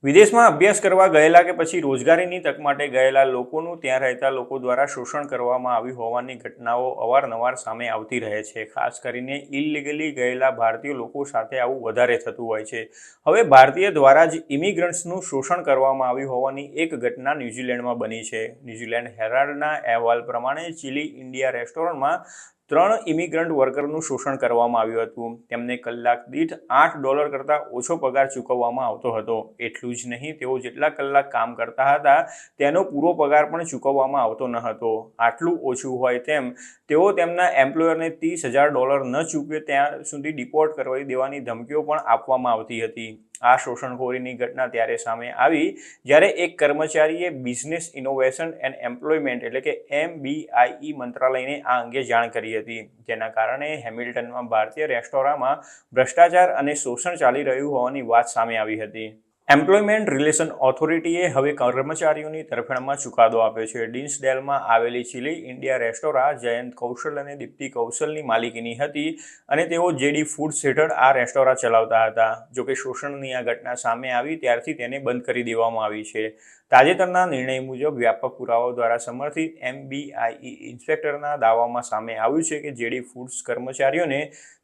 વિદેશમાં અભ્યાસ કરવા ગયેલા કે પછી રોજગારીની તક માટે ગયેલા લોકોનું ત્યાં રહેતા લોકો દ્વારા શોષણ કરવામાં આવ્યું હોવાની ઘટનાઓ અવારનવાર સામે આવતી રહે છે। ખાસ કરીને ઇલીગલી ગયેલા ભારતીય લોકો સાથે આવું વધારે થતું હોય છે। હવે ભારતીય દ્વારા જ ઇમિગ્રન્ટ્સનું શોષણ કરવામાં આવ્યું હોવાની એક ઘટના ન્યૂઝીલેન્ડમાં બની છે। ન્યૂઝીલેન્ડ હેરાલ્ડના અહેવાલ પ્રમાણે ચિલી ઇન્ડિયા રેસ્ટોરન્ટમાં 3 ઇમિગ્રન્ટ વર્કરનું શોષણ કરવામાં આવ્યું હતું। તેમને કલાક દીઠ $8 કરતાં ઓછો પગાર ચૂકવવામાં આવતો હતો। એટલું જ નહીં, તેઓ જેટલા કલાક કામ કરતા હતા તેનો પૂરો પગાર પણ ચૂકવવામાં આવતો ન હતો। આટલું ઓછું હોય તેમ તેઓ તેમના એમ્પ્લોયરને $30,000 ન ચૂકવે ત્યાં સુધી ડિપોર્ટ કરવી દેવાની ધમકીઓ પણ આપવામાં આવતી હતી। આ શોષણખોરીની ઘટના ત્યારે સામે આવી જ્યારે એક કર્મચારીએ બિઝનેસ ઇનોવેશન એન્ડ એમ્પ્લોયમેન્ટ એટલે કે MBIE મંત્રાલયને આ અંગે જાણ કરી હતી, જેના કારણે હેમિલ્ટનમાં ભારતીય રેસ્ટોરાંમાં ભ્રષ્ટાચાર અને શોષણ ચાલી રહ્યું હોવાની વાત સામે આવી હતી। એમ્પ્લોયમેન્ટ રિલેશન ઓથોરિટીએ હવે કર્મચારીઓની તરફેણમાં ચુકાદો આપ્યો છે। ડિન્સડેલમાં આવેલી ચિલી ઇન્ડિયા રેસ્ટોરાં જયંત કૌશલ અને દીપ્તિ કૌશલની માલિકીની હતી અને તેઓ જેડી ફૂડ્સ હેઠળ આ રેસ્ટોરાં ચલાવતા હતા। જોકે શોષણની આ ઘટના સામે આવી ત્યારથી તેને બંધ કરી દેવામાં આવી છે। તાજેતરના નિર્ણય મુજબ વ્યાપક પુરાવાઓ દ્વારા સમર્થિત MBIE ઇન્સ્પેક્ટરના દાવામાં સામે આવ્યું છે કે જેડી ફૂડ્સ કર્મચારીઓને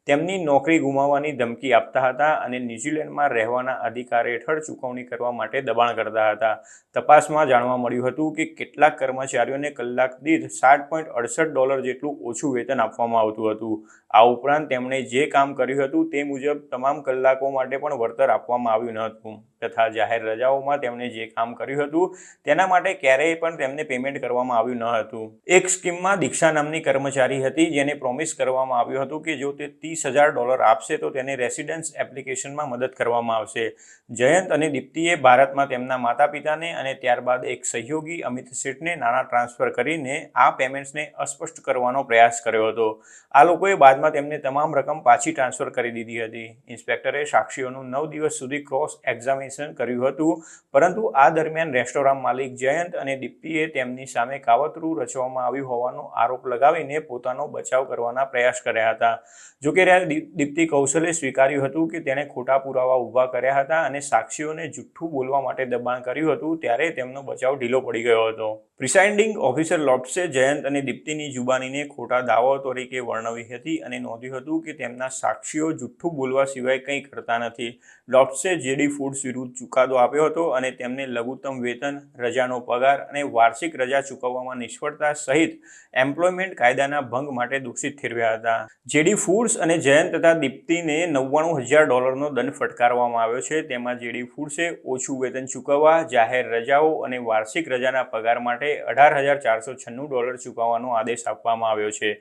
તેમની નોકરી ગુમાવવાની ધમકી આપતા હતા અને ન્યૂઝીલેન્ડમાં રહેવાના અધિકાર હેઠળ ચૂકવણી કરવા માટે દબાણ કરતા હતા। તપાસમાં જાણવા મળ્યું હતું કે કેટલાક કર્મચારીઓને કલાક દીઠ $7.68 જેટલું ઓછું વેતન આપવામાં આવતું હતું। આ ઉપરાંત તેમણે જે કામ કર્યું હતું તે મુજબ તમામ કલાકો માટે પણ વળતર આપવામાં આવ્યું ન હતું તથા જાહેર રજાઓમાં તેમણે જે કામ કર્યું હતું તેના માટે ક્યારેય પણ તેમને પેમેન્ટ કરવામાં આવ્યું ન હતું। એક સ્કીમમાં દીક્ષા નામની કર્મચારી હતી જેને પ્રોમિસ કરવામાં આવ્યું હતું કે જો તે $30,000 આપશે તો તેને રેસિડન્સ એપ્લિકેશનમાં મદદ કરવામાં આવશે। જયંત અને દીપ્તિએ ભારતમાં તેમના માતા પિતાને અને ત્યારબાદ એક સહયોગી અમિત શેઠને નાણાં ટ્રાન્સફર કરીને આ પેમેન્ટ્સને અસ્પષ્ટ કરવાનો પ્રયાસ કર્યો હતો। આ લોકોએ બાદમાં તેમને તમામ રકમ પાછી ટ્રાન્સફર કરી દીધી હતી। ઇન્સ્પેક્ટરે સાક્ષીઓનું 9 દિવસ સુધી ક્રોસ એક્ઝામિનેશન કર્યું હતું, પરંતુ આ દરમિયાન રેસ્ટોરન્ટ માલિક જયંત અને દીપ્તિએ તેમની સામે કાવતરું રચવામાં આવ્યું હોવાનો આરોપ લગાવીને પોતાનો બચાવ કરવાના પ્રયાસ કર્યા હતા। જોકે દીપ્તિ કૌશલે સ્વીકાર્યું હતું કે તેણે ખોટા પુરાવા ઊભા કર્યા હતા અને સાક્ષીઓને જુઠ્ઠું બોલવા માટે દબાણ કર્યું હતું, ત્યારે તેમનો બચાવ ઢીલો પડી ગયો હતો। પ્રિસાઇડિંગ ઓફિસર લોટ્સે જયંત અને દીપ્તિની જુબાનીને ખોટા દાવાઓ તરીકે વર્ણવી હતી અને નોંધ્યું હતું કે તેમના સાક્ષીઓ જુઠ્ઠું બોલવા સિવાય કંઈ કરતા નથી। લોટ્સે જેડી ફૂડ્સ વિરુદ્ધ ચુકાદો આપ્યો હતો અને તેમને લઘુત્તમ વેતન, રજાનો પગાર અને વાર્ષિક રજા ચૂકવવામાં નિષ્ફળતા સહિત એમ્પ્લોયમેન્ટ કાયદાના ભંગ માટે દોષિત ઠેરવ્યા હતા। જેડી ફૂડ્સ અને જયંત તથા દીપ્તિને $99,000નો દંડ ફટકારવામાં આવ્યો છે। તેમાં જેડી ફૂડ્સે ઓછું વેતન ચૂકવવા, જાહેર રજાઓ અને વાર્ષિક રજાના પગાર માટે $18,496 ચૂકવવાનો આદેશ આપવામાં આવ્યો છે।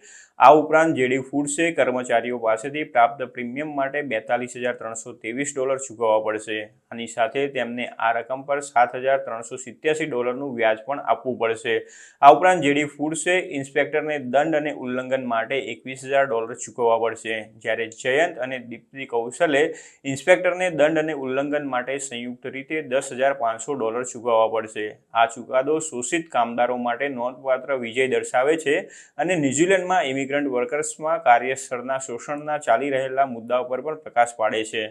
આ ઉપરાંત જેડી ફૂડ્સે કર્મચારીઓ પાસેથી પ્રાપ્ત પ્રીમિયમ માટે $42,323 ચૂકવવા પડશે। આની સાથે તેમને આ રકમ પર $7,387નું વ્યાજ પણ આપવું પડશે। આ ઉપરાંત જેડી ફૂડ્સે ઇન્સ્પેક્ટરને દંડ અને ઉલ્લંઘન માટે $21,000 ચૂકવવા પડશે, જ્યારે જયંત અને દીપ્તિ કૌશલે ઇન્સ્પેક્ટરને દંડ અને ઉલ્લંઘન માટે સંયુક્ત રીતે $10,500 ચૂકવવા પડશે। આ ચુકાદો શોષિત કામદારો માટે નોંધપાત્ર વિજય દર્શાવે છે અને ન્યૂઝીલેન્ડમાં ઇમિગ્રન્ટ વર્કર્સમાં કાર્યસ્થળના શોષણના ચાલી રહેલા મુદ્દાઓ પર પણ પ્રકાશ પાડે છે।